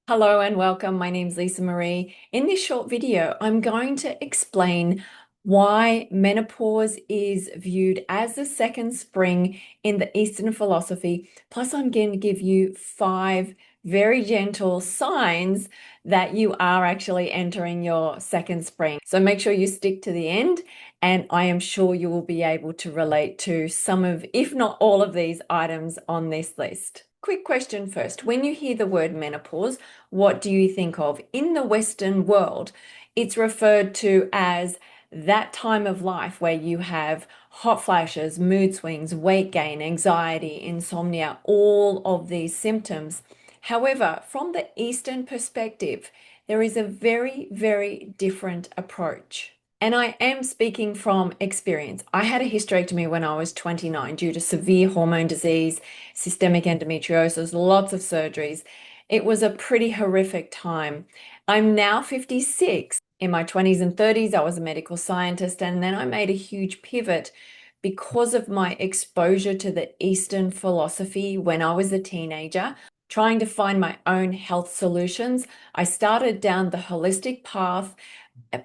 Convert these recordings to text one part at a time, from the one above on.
Hello and welcome. My name's Lisa Marie. In this short video, I'm going to explain why menopause is viewed as the second spring in the Eastern philosophy. Plus, I'm going to give you 5 very gentle signs that you are actually entering your second spring. So make sure you stick to the end, and I am sure you will be able to relate to some of, if not all of these items on this list. Quick question first. When you hear the word menopause, what do you think of? In the Western world, it's referred to as that time of life where you have hot flashes, mood swings, weight gain, anxiety, insomnia, all of these symptoms. However, from the Eastern perspective, there is a very, very different approach. And I am speaking from experience. I had a hysterectomy when I was 29 due to severe hormone disease, systemic endometriosis, lots of surgeries. It was a pretty horrific time. I'm now 56. In my 20s and 30s, I was a medical scientist, and then I made a huge pivot because of my exposure to the Eastern philosophy when I was a teenager, trying to find my own health solutions. I started down the holistic path,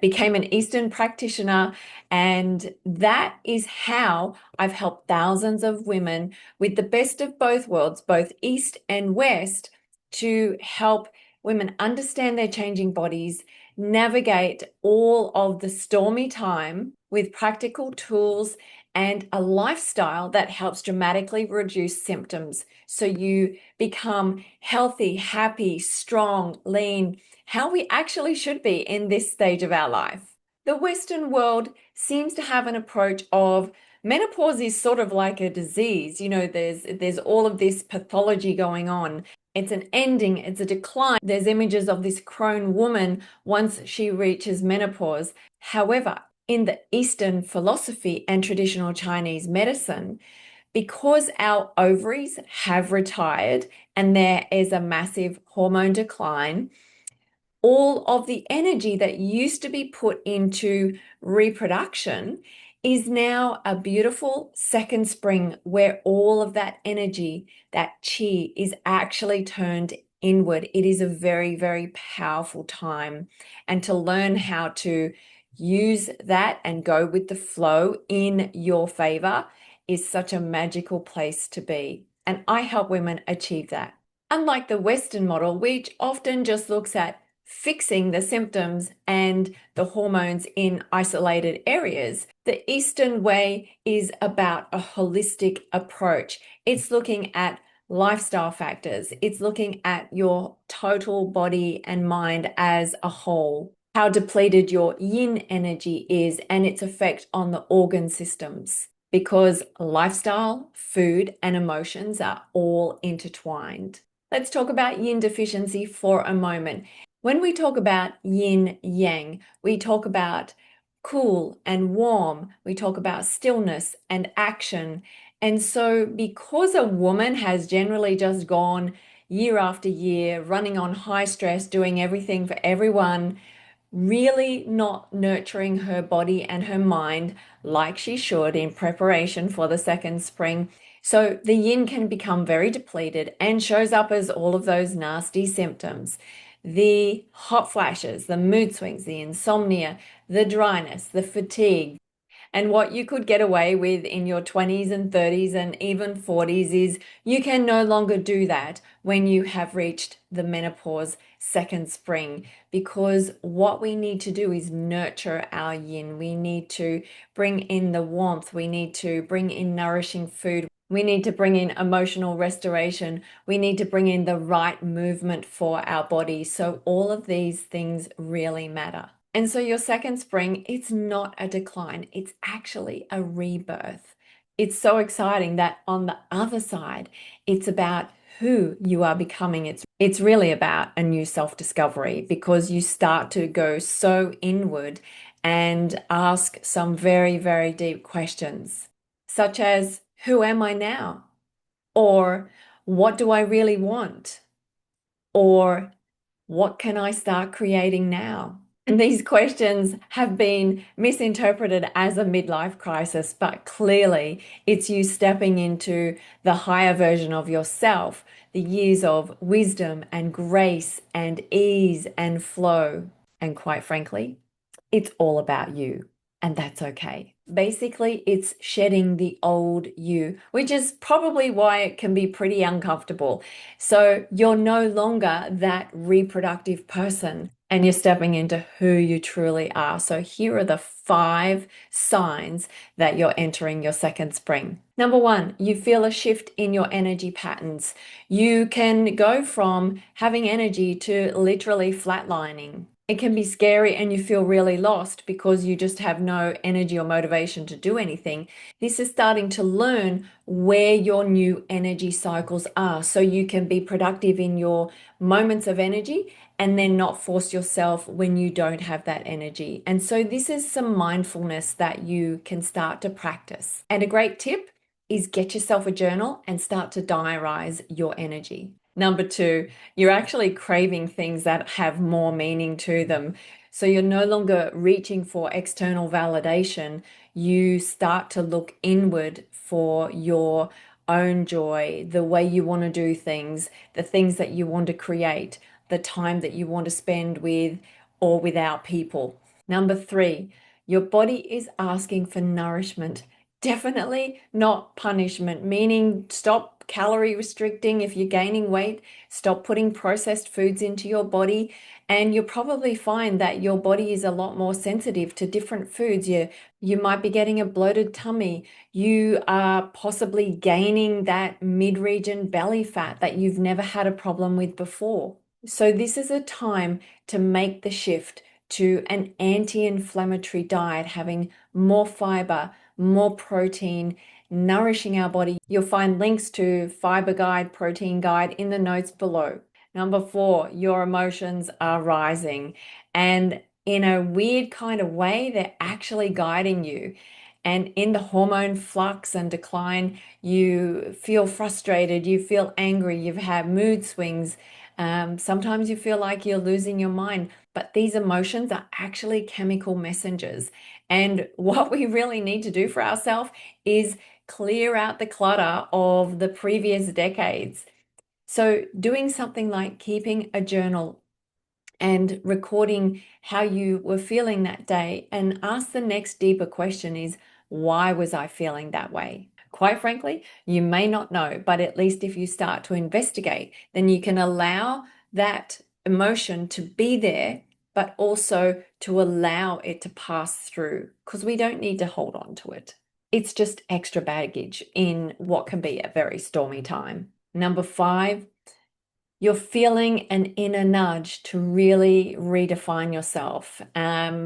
became an Eastern practitioner, and that is how I've helped thousands of women with the best of both worlds, both East and West, to help women understand their changing bodies, navigate all of the stormy time with practical tools and a lifestyle that helps dramatically reduce symptoms. So you become healthy, happy, strong, lean, how we actually should be in this stage of our life. The Western world seems to have an approach of menopause is sort of like a disease. There's all of this pathology going on. It's an ending, it's a decline. There's images of this crone woman once she reaches menopause. However, in the Eastern philosophy and traditional Chinese medicine, because our ovaries have retired and there is a massive hormone decline, all of the energy that used to be put into reproduction is now a beautiful second spring where all of that energy, that chi, is actually turned inward. It is a very, very powerful time. And to learn how to use that and go with the flow in your favor is such a magical place to be. And I help women achieve that. Unlike the Western model, which often just looks at fixing the symptoms and the hormones in isolated areas, the Eastern way is about a holistic approach. It's looking at lifestyle factors. It's looking at your total body and mind as a whole, how depleted your yin energy is and its effect on the organ systems. Because lifestyle, food, and emotions are all intertwined. Let's talk about yin deficiency for a moment. When we talk about yin yang, we talk about cool and warm, we talk about stillness and action. And so, because a woman has generally just gone year after year, running on high stress, doing everything for everyone, really not nurturing her body and her mind like she should in preparation for the second spring. So the yin can become very depleted and shows up as all of those nasty symptoms. The hot flashes, the mood swings, the insomnia, the dryness, the fatigue. And what you could get away with in your 20s and 30s and even 40s is you can no longer do that when you have reached the menopause second spring, because what we need to do is nurture our yin. We need to bring in the warmth. We need to bring in nourishing food. We need to bring in emotional restoration. We need to bring in the right movement for our body. So all of these things really matter. And so your second spring, it's not a decline, it's actually a rebirth. It's so exciting that on the other side, it's about who you are becoming. It's really about a new self-discovery, because you start to go so inward and ask some very, very deep questions, such as, who am I now? Or what do I really want? Or what can I start creating now? These questions have been misinterpreted as a midlife crisis, but clearly it's you stepping into the higher version of yourself, the years of wisdom and grace and ease and flow. And quite frankly, it's all about you, and that's okay. Basically, it's shedding the old you, which is probably why it can be pretty uncomfortable. So you're no longer that reproductive person and you're stepping into who you truly are. So here are the 5 signs that you're entering your second spring. Number 1, you feel a shift in your energy patterns. You can go from having energy to literally flatlining. It can be scary and you feel really lost because you just have no energy or motivation to do anything. This is starting to learn where your new energy cycles are so you can be productive in your moments of energy and then not force yourself when you don't have that energy. And so this is some mindfulness that you can start to practice. And a great tip is get yourself a journal and start to diarize your energy. Number 2, you're actually craving things that have more meaning to them. So you're no longer reaching for external validation. You start to look inward for your own joy, the way you want to do things, the things that you want to create, the time that you want to spend with or without people. Number 3, your body is asking for nourishment. Definitely not punishment, meaning stop calorie restricting if you're gaining weight, stop putting processed foods into your body, and you'll probably find that your body is a lot more sensitive to different foods. You might be getting a bloated tummy. You are possibly gaining that mid-region belly fat that you've never had a problem with before. So this is a time to make the shift to an anti-inflammatory diet, having more fiber, more protein, nourishing our body. You'll find links to fiber guide, protein guide in the notes below. Number 4, your emotions are rising, and in a weird kind of way, they're actually guiding you. And in the hormone flux and decline, you feel frustrated, you feel angry, you've had mood swings. Sometimes you feel like you're losing your mind, but these emotions are actually chemical messengers. And what we really need to do for ourselves is clear out the clutter of the previous decades. So, doing something like keeping a journal and recording how you were feeling that day, and ask the next deeper question is, why was I feeling that way? Quite frankly, you may not know, but at least if you start to investigate, then you can allow that emotion to be there, but also to allow it to pass through, because we don't need to hold on to it. It's just extra baggage in what can be a very stormy time. Number 5, you're feeling an inner nudge to really redefine yourself.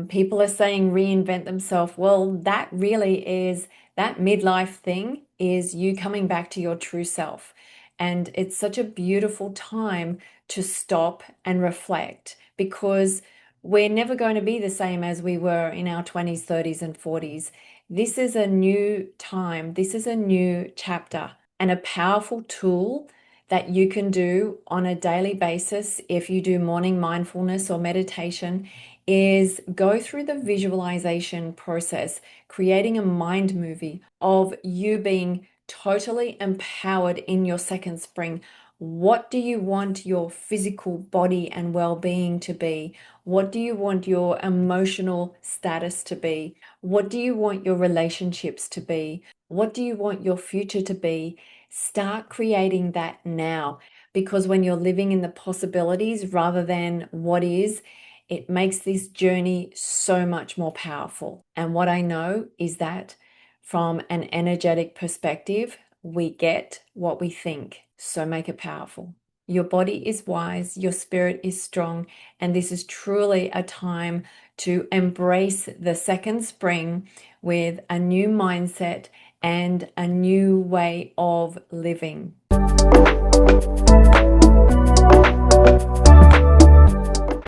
People are saying reinvent themselves. Well, that really is that midlife thing is you coming back to your true self. And it's such a beautiful time to stop and reflect, because we're never going to be the same as we were in our 20s, 30s, and 40s. This is a new time. This is a new chapter, and a powerful tool that you can do on a daily basis if you do morning mindfulness or meditation is go through the visualization process, creating a mind movie of you being totally empowered in your second spring. What do you want your physical body and well-being to be? What do you want your emotional status to be? What do you want your relationships to be? What do you want your future to be? Start creating that now, because when you're living in the possibilities rather than what is, it makes this journey so much more powerful. And what I know is that from an energetic perspective, we get what we think. So make it powerful. Your body is wise, your spirit is strong, and this is truly a time to embrace the second spring with a new mindset and a new way of living.